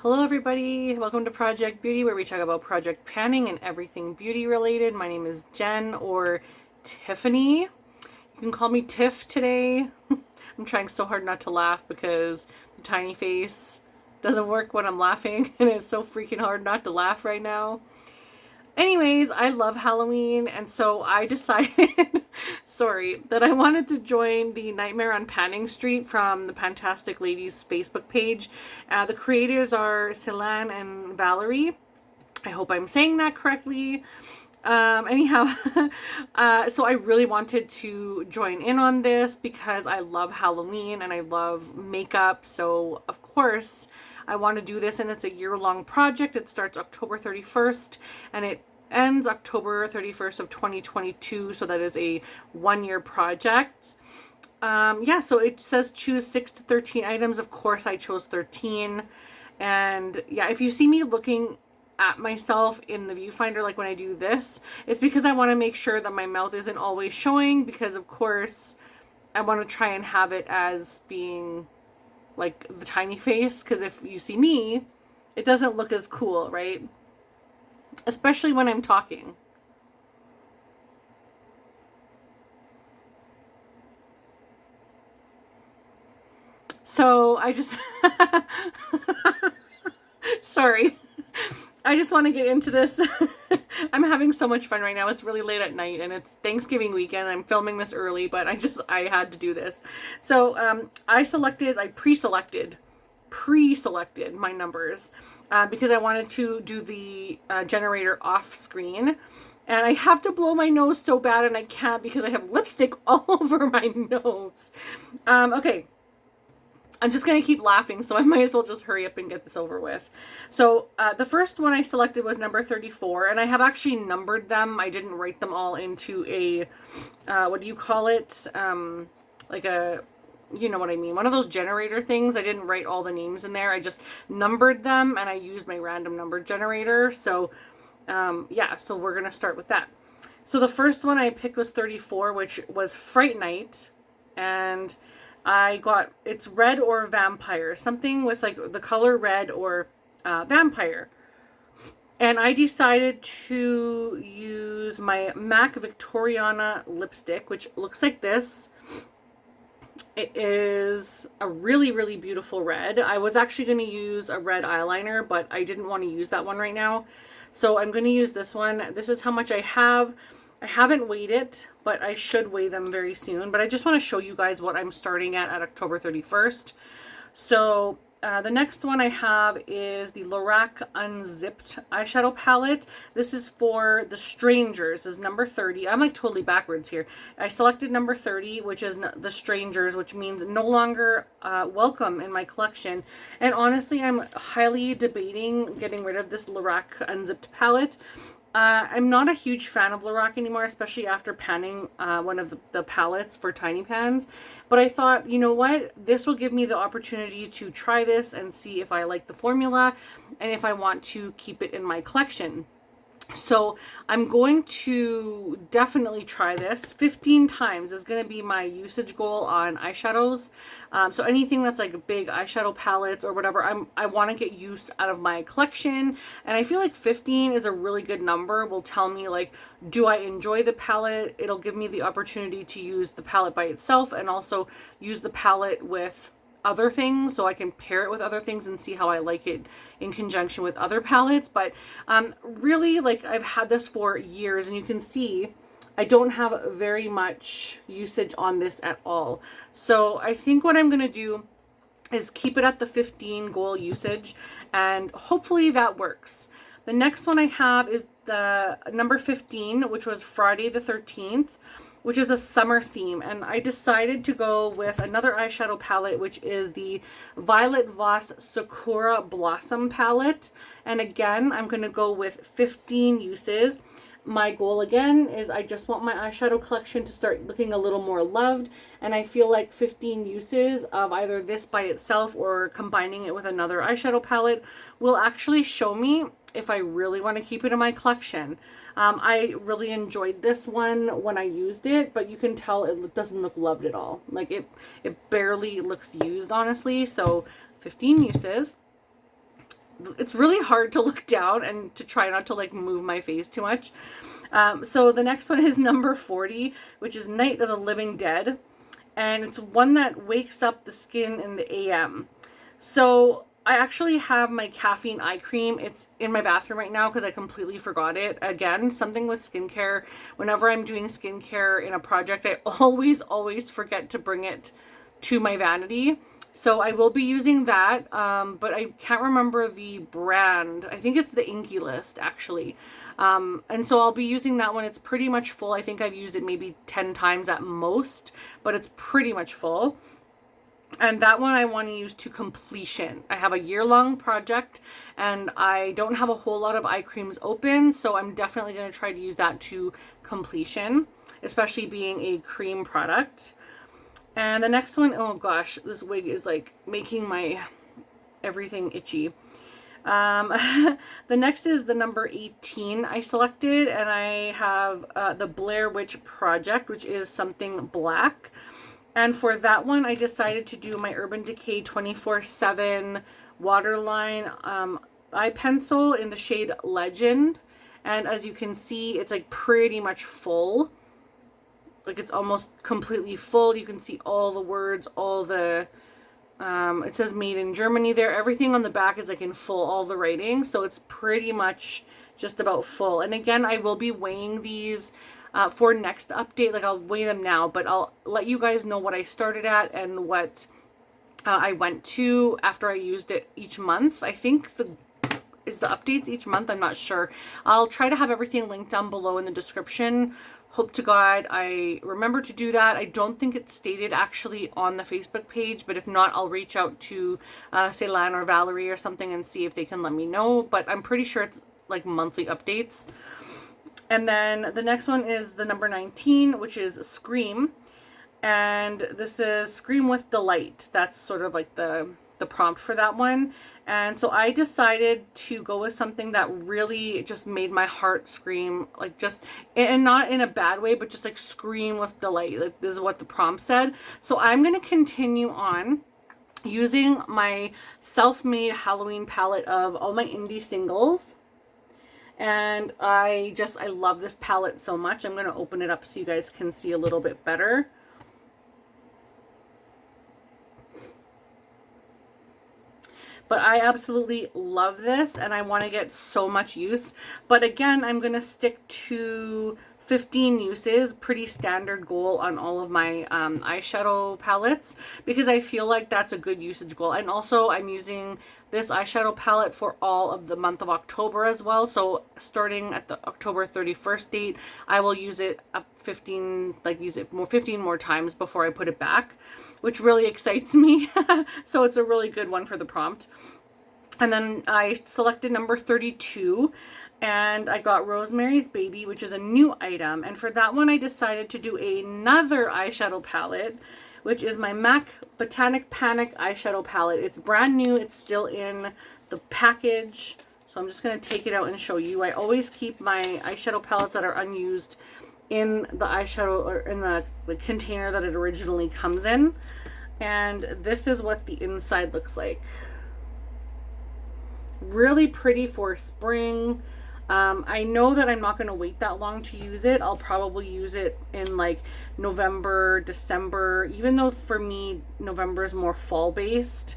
Hello everybody, welcome to Project Beauty, where we talk about project planning and everything beauty related. My name is Jen, or Tiffany. You can call me Tiff today. I'm trying so hard not to laugh because the tiny face doesn't work when I'm laughing, and it's so freaking hard not to laugh right now. Anyways, I love Halloween, and so I decided, that I wanted to join the Nightmare on Panning Street from the Fantastic Ladies Facebook page. The creators are Ceylon and Valerie. I hope I'm saying that correctly. Anyhow, so I really wanted to join in on this because I love Halloween and I love makeup. So, of course, I want to do this, and it's a year-long project. It starts October 31st and it ends October 31st of 2022. So that is a one-year project. Yeah, so it says choose 6 to 13 items. Of course, I chose 13. And yeah, if you see me looking at myself in the viewfinder, like when I do this, it's because I want to make sure that my mouth isn't always showing, because of course I want to try and have it as being like the tiny face, because if you see me, it doesn't look as cool, right? Especially when I'm talking. So I just sorry. I just want to get into this. I'm having so much fun right now. It's really late at night and it's Thanksgiving weekend. I'm filming this early, but I had to do this. So I pre-selected my numbers because I wanted to do the generator off screen. And I have to blow my nose so bad, and I can't because I have lipstick all over my nose. Okay. I'm just going to keep laughing, so I might as well just hurry up and get this over with. So the first one I selected was number 34, and I have actually numbered them. I didn't write them all into a, what do you call it? Like a, you know what I mean, one of those generator things. I didn't write all the names in there. I just numbered them, and I used my random number generator. So yeah, so we're going to start with that. So the first one I picked was 34, which was Fright Night, and I got, it's red or vampire, something with like the color red or vampire. And I decided to use my MAC Victoriana lipstick, which looks like this. It is a really, really beautiful red. I was actually going to use a red eyeliner, but I didn't want to use that one right now. So I'm going to use this one. This is how much I have. I haven't weighed it, but I should weigh them very soon. But I just want to show you guys what I'm starting at October 31st. So the next one I have is the Lorac Unzipped eyeshadow palette. This is for The Strangers, is number 30. I'm like totally backwards here. I selected number 30, which is The Strangers, which means no longer welcome in my collection. And honestly, I'm highly debating getting rid of this Lorac Unzipped palette. I'm not a huge fan of Lorac anymore, especially after panning one of the palettes for tiny pans. But I thought, you know what? This will give me the opportunity to try this and see if I like the formula and if I want to keep it in my collection. So I'm going to definitely try this 15 times is going to be my usage goal on eyeshadows. So anything that's like big eyeshadow palettes or whatever, I want to get use out of my collection. And I feel like 15 is a really good number. Will tell me like, do I enjoy the palette? It'll give me the opportunity to use the palette by itself and also use the palette with other things, so I can pair it with other things and see how I like it in conjunction with other palettes. But really, like, I've had this for years, and you can see I don't have very much usage on this at all. So I think what I'm going to do is keep it at the 15 goal usage, and hopefully that works. The next one I have is the number 15, which was Friday the 13th, which is a summer theme. And I decided to go with another eyeshadow palette, which is the Violet Voss Sakura Blossom palette. And again, I'm going to go with 15 uses. My goal again is I just want my eyeshadow collection to start looking a little more loved. And I feel like 15 uses of either this by itself or combining it with another eyeshadow palette will actually show me if I really want to keep it in my collection. I really enjoyed this one when I used it, but you can tell it doesn't look loved at all. Like it barely looks used, honestly. So 15 uses. it's really hard to look down and to try not to like move my face too much. So the next one is number 40, which is Night of the Living Dead. And it's one that wakes up the skin in the AM. So I actually have my caffeine eye cream. It's in my bathroom right now because I completely forgot it. Again, something with skincare. Whenever I'm doing skincare in a project, I always forget to bring it to my vanity. So I will be using that, but I can't remember the brand. I think it's the Inky List, actually. And so I'll be using that one. It's pretty much full. I think I've used it maybe 10 times at most, but it's pretty much full. And that one I want to use to completion. I have a year-long project, and I don't have a whole lot of eye creams open, so I'm definitely going to try to use that to completion, especially being a cream product. And the next one, oh gosh, this wig is like making my everything itchy. The next is the number 18 I selected, and I have the Blair Witch Project, which is something black. And for that one, I decided to do my Urban Decay 24/7 Waterline eye pencil in the shade Legend. And as you can see, it's like pretty much full. Like it's almost completely full. You can see all the words, all the, it says made in Germany there. Everything on the back is like in full, all the writing. So it's pretty much just about full. And again, I will be weighing these for next update. Like I'll weigh them now, but I'll let you guys know what I started at and what I went to after I used it each month. I think the updates each month. I'm not sure. I'll try to have everything linked down below in the description. Hope to God I remember to do that. I don't think it's stated actually on the Facebook page, but if not, I'll reach out to Ceylon or Valerie or something and see if they can let me know. But I'm pretty sure it's like monthly updates. And then the next one is the number 19, which is Scream. And this is Scream with Delight. That's sort of like the prompt for that one. And so I decided to go with something that really just made my heart scream, like just, and not in a bad way, but just like scream with delight. Like this is what the prompt said. So I'm going to continue on using my self-made Halloween palette of all my indie singles. And I love this palette so much. I'm going to open it up so you guys can see a little bit better. But I absolutely love this, and I want to get so much use. But again, I'm going to stick to 15 uses, pretty standard goal on all of my eyeshadow palettes, because I feel like that's a good usage goal. And also I'm using this eyeshadow palette for all of the month of October as well. So starting at the October 31st date, I will use it up 15 more times before I put it back, which really excites me. So it's a really good one for the prompt. And then I selected number 32, and I got Rosemary's Baby, which is a new item. And for that one, I decided to do another eyeshadow palette, which is my MAC Botanic Panic eyeshadow palette. It's brand new. It's still in the package. So I'm just going to take it out and show you. I always keep my eyeshadow palettes that are unused in the eyeshadow, or in the container that it originally comes in. And this is what the inside looks like. Really pretty for spring. I know that I'm not going to wait that long to use it. I'll probably use it in like November, December, even though for me November is more fall based.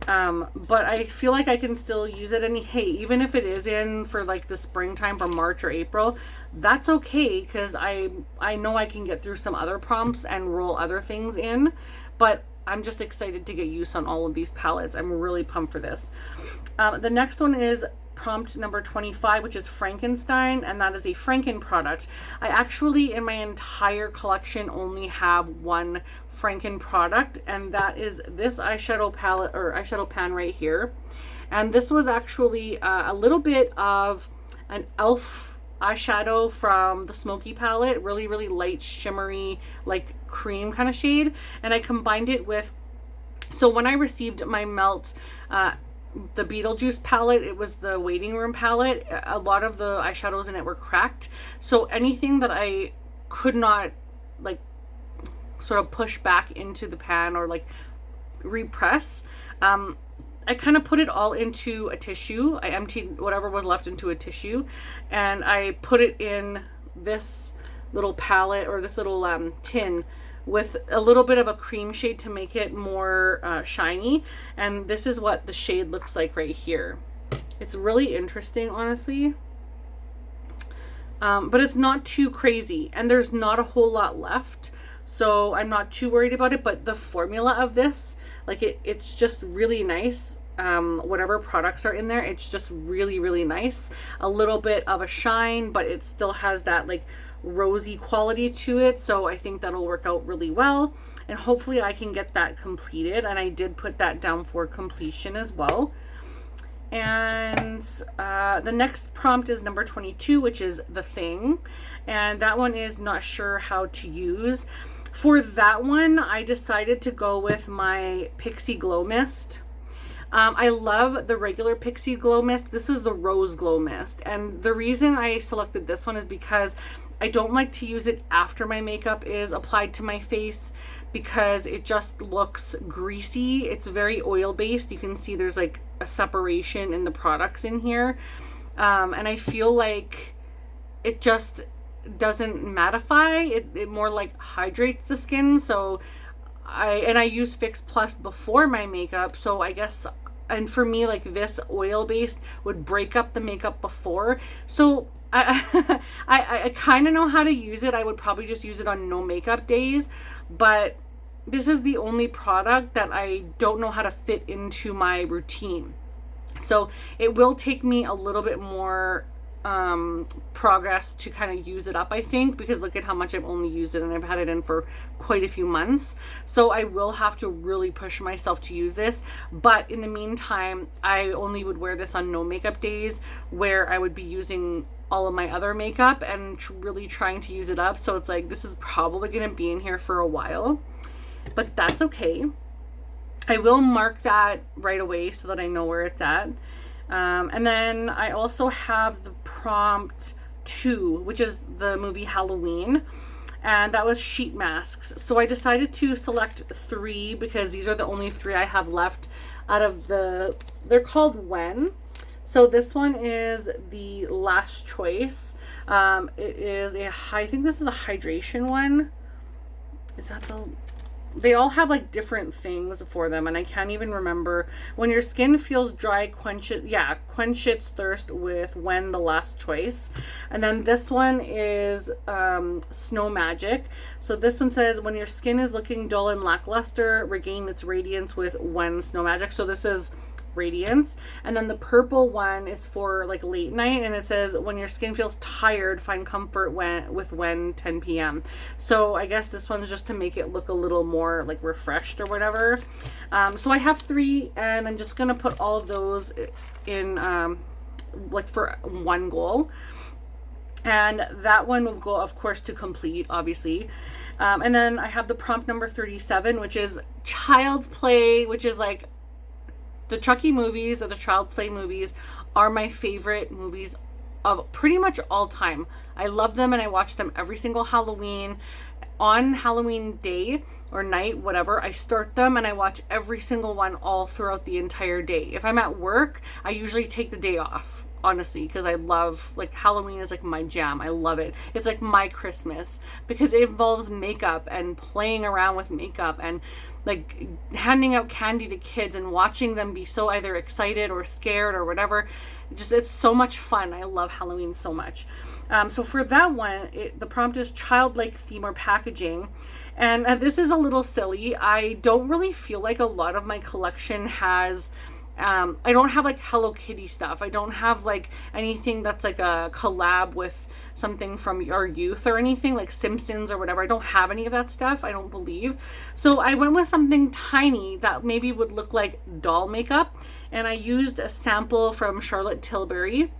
But I feel like I can still use it. And hey, even if it is in for like the springtime for March or April, that's okay, because I know I can get through some other prompts and roll other things in. But I'm just excited to get use on all of these palettes. I'm really pumped for this. The next one is prompt number 25, which is Frankenstein, and that is a Franken product. I actually, in my entire collection, only have one Franken product, and that is this eyeshadow palette, or eyeshadow pan right here. And this was actually a little bit of an elf eyeshadow from the Smoky palette, really light, shimmery, like cream kind of shade, and I combined it with, so when I received my Melt the Beetlejuice palette, it was the waiting room palette. A lot of the eyeshadows in it were cracked, so anything that I could not like sort of push back into the pan or like repress, I kind of put it all into a tissue. I emptied whatever was left into a tissue, and I put it in this little palette, or this little tin, with a little bit of a cream shade to make it more shiny. And this is what the shade looks like right here. It's really interesting, honestly. But it's not too crazy, and there's not a whole lot left, so I'm not too worried about it. But the formula of this, like it's just really nice. Whatever products are in there, it's just really, really nice. A little bit of a shine, but it still has that like rosy quality to it, so I think that'll work out really well, and hopefully I can get that completed. And I did put that down for completion as well. And the next prompt is number 22, which is The Thing, and that one is not sure how to use. For that one, I decided to go with my Pixie Glow Mist. I love the regular Pixie Glow Mist. This is the Rose Glow Mist, and the reason I selected this one is because I don't like to use it after my makeup is applied to my face, because it just looks greasy. It's very oil based. You can see there's like a separation in the products in here, and I feel like it just doesn't mattify. It more like hydrates the skin. So I use Fix Plus before my makeup, so I guess, and for me, like, this oil based would break up the makeup before, so I kind of know how to use it. I would probably just use it on no makeup days, but this is the only product that I don't know how to fit into my routine, so it will take me a little bit more progress to kind of use it up, I think, because look at how much I've only used it, and I've had it in for quite a few months, so I will have to really push myself to use this. But in the meantime, I only would wear this on no makeup days, where I would be using all of my other makeup and really trying to use it up. So it's like, this is probably going to be in here for a while, but that's okay. I will mark that right away so that I know where it's at. And then I also have the prompt 2, which is the movie Halloween, and that was sheet masks. So I decided to select 3 because these are the only 3 I have left out of they're called When. So this one is the last choice. It is I think this is a hydration one. Is that they all have like different things for them, and I can't even remember. When your skin feels dry, quench its thirst with When, the last choice. And then this one is Snow Magic. So this one says, when your skin is looking dull and lackluster, regain its radiance with When, Snow Magic. So this is Radiance. And then the purple one is for like late night, and it says, when your skin feels tired, find comfort with When, 10 p.m. So I guess this one's just to make it look a little more like refreshed or whatever. So I have 3, and I'm just gonna put all of those in like for one goal, and that one will go, of course, to complete, obviously. And then I have the prompt number 37, which is Child's Play, which is like the Chucky movies, or the Child Play movies, are my favorite movies of pretty much all time. I love them, and I watch them every single Halloween. On Halloween day or night, whatever, I start them and I watch every single one all throughout the entire day. If I'm at work, I usually take the day off, honestly, because I love, like, Halloween is like my jam. I love it. It's like my Christmas, because it involves makeup and playing around with makeup and like handing out candy to kids and watching them be so either excited or scared or whatever. It's so much fun. I love Halloween so much. So for that one, the prompt is childlike theme or packaging. And this is a little silly. I don't really feel like a lot of my collection has I don't have like Hello Kitty stuff. I don't have like anything that's like a collab with something from our youth or anything like Simpsons or whatever. I don't have any of that stuff, I don't believe. So I went with something tiny that maybe would look like doll makeup, and I used a sample from Charlotte Tilbury.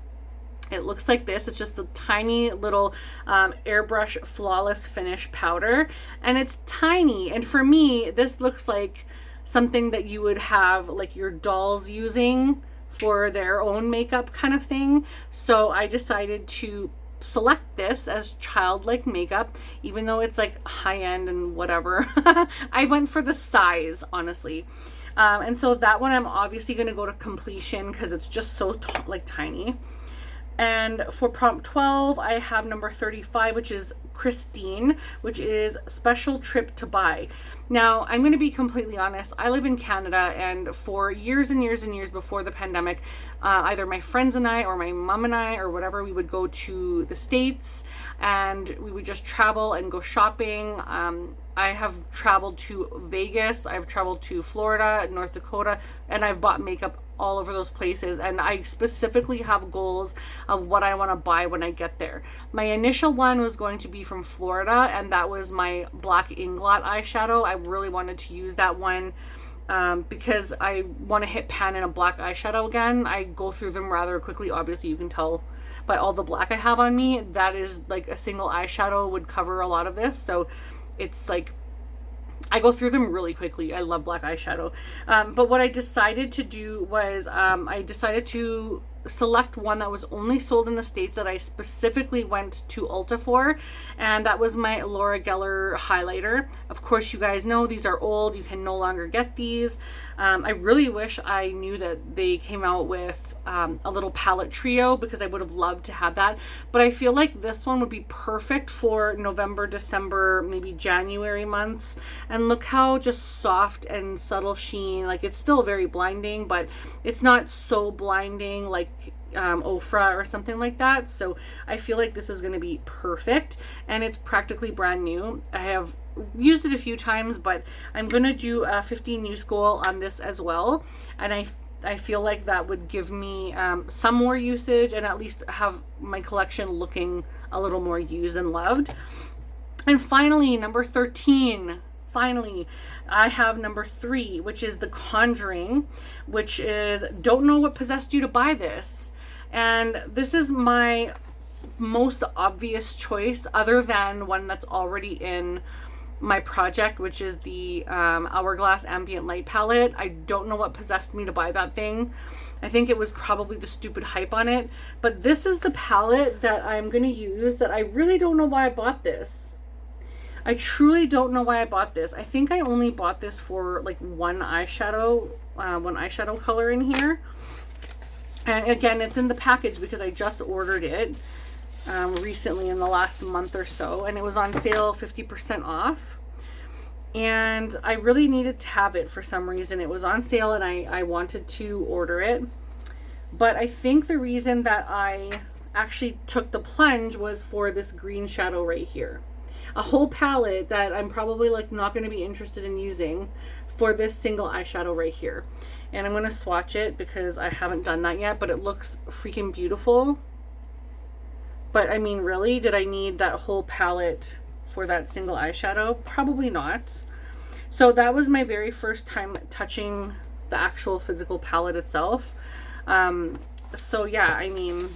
It looks like this. It's just a tiny little airbrush flawless finish powder, and it's tiny, and for me this looks like something that you would have like your dolls using for their own makeup kind of thing. So I decided to select this as childlike makeup, even though it's like high end and whatever. I went for the size, honestly. And so that one I'm obviously going to go to completion because it's just so like tiny. And for prompt 12, I have number 35, which is Christine, which is Special Trip to Buy. Now, I'm going to be completely honest. I live in Canada, and for years and years and years before the pandemic, either my friends and I or my mom and I or whatever, we would go to the States and we would just travel and go shopping. I have traveled to Vegas, I've traveled to Florida, North Dakota, and I've bought makeup all over those places, and I specifically have goals of what I want to buy when I get there. My initial one was going to be from Florida, and that was my black Inglot eyeshadow. I really wanted to use that one because I want to hit pan in a black eyeshadow again. I go through them rather quickly. Obviously you can tell by all the black I have on me, that is like a single eyeshadow would cover a lot of this. So it's like I go through them really quickly. I love black eyeshadow. But what I decided to do was I decided to select one that was only sold in the States that I specifically went to Ulta for, and that was my Laura Geller highlighter. Of course, you guys know these are old. You can no longer get these. I really wish I knew that they came out with a little palette trio, because I would have loved to have that. But I feel like this one would be perfect for November, December, maybe January months. And look how just soft and subtle sheen. Like, it's still very blinding, but it's not so blinding like Ofra or something like that. So I feel like this is going to be perfect, and it's practically brand new. I have used it a few times, but I'm going to do a 15 use goal on this as well, and I feel like that would give me some more usage and at least have my collection looking a little more used and loved. And finally, number 13. Finally, I have number 3, which is The Conjuring, which is don't know what possessed you to buy this. And this is my most obvious choice, other than one that's already in my project, which is the Hourglass Ambient Light Palette. I don't know what possessed me to buy that thing. I think it was probably the stupid hype on it. But this is the palette that I'm going to use, that I really don't know why I bought this. I truly don't know why I bought this. I think I only bought this for like one eyeshadow color in here. And again, it's in the package because I just ordered it recently in the last month or so, and it was on sale 50% off. And I really needed to have it for some reason. It was on sale and I wanted to order it. But I think the reason that I actually took the plunge was for this green shadow right here. A whole palette that I'm probably like not going to be interested in using for this single eyeshadow right here. And I'm going to swatch it because I haven't done that yet, but it looks freaking beautiful. But I mean, really, did I need that whole palette for that single eyeshadow? Probably not. So that was my very first time touching the actual physical palette itself. So yeah, I mean,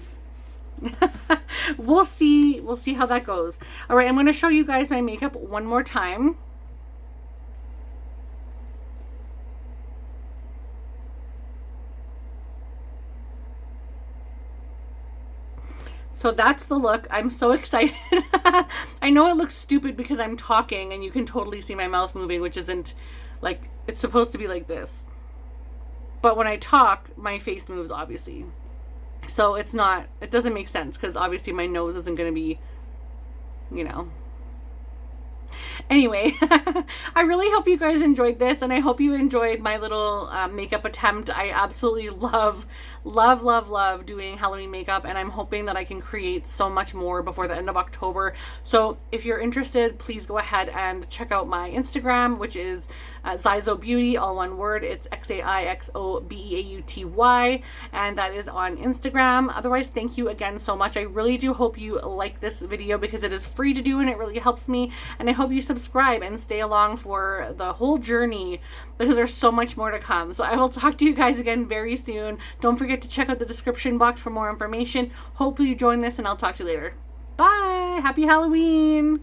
we'll see how that goes. All right, I'm going to show you guys my makeup one more time. So that's the look. I'm so excited. I know it looks stupid because I'm talking and you can totally see my mouth moving, which isn't like, it's supposed to be like this. But when I talk, my face moves, obviously. So it doesn't make sense because obviously my nose isn't going to be, you know. Anyway, I really hope you guys enjoyed this, and I hope you enjoyed my little makeup attempt. I absolutely love doing Halloween makeup, and I'm hoping that I can create so much more before the end of October. So if you're interested, please go ahead and check out my Instagram, which is Xizo Beauty, all one word. It's XAIXOBEAUTY, and that is on Instagram. Otherwise, thank you again so much. I really do hope you like this video because it is free to do and it really helps me, and I hope you subscribe and stay along for the whole journey because there's so much more to come. So I will talk to you guys again very soon. Don't forget to check out the description box for more information. Hopefully you join this, and I'll talk to you later. Bye! Happy Halloween!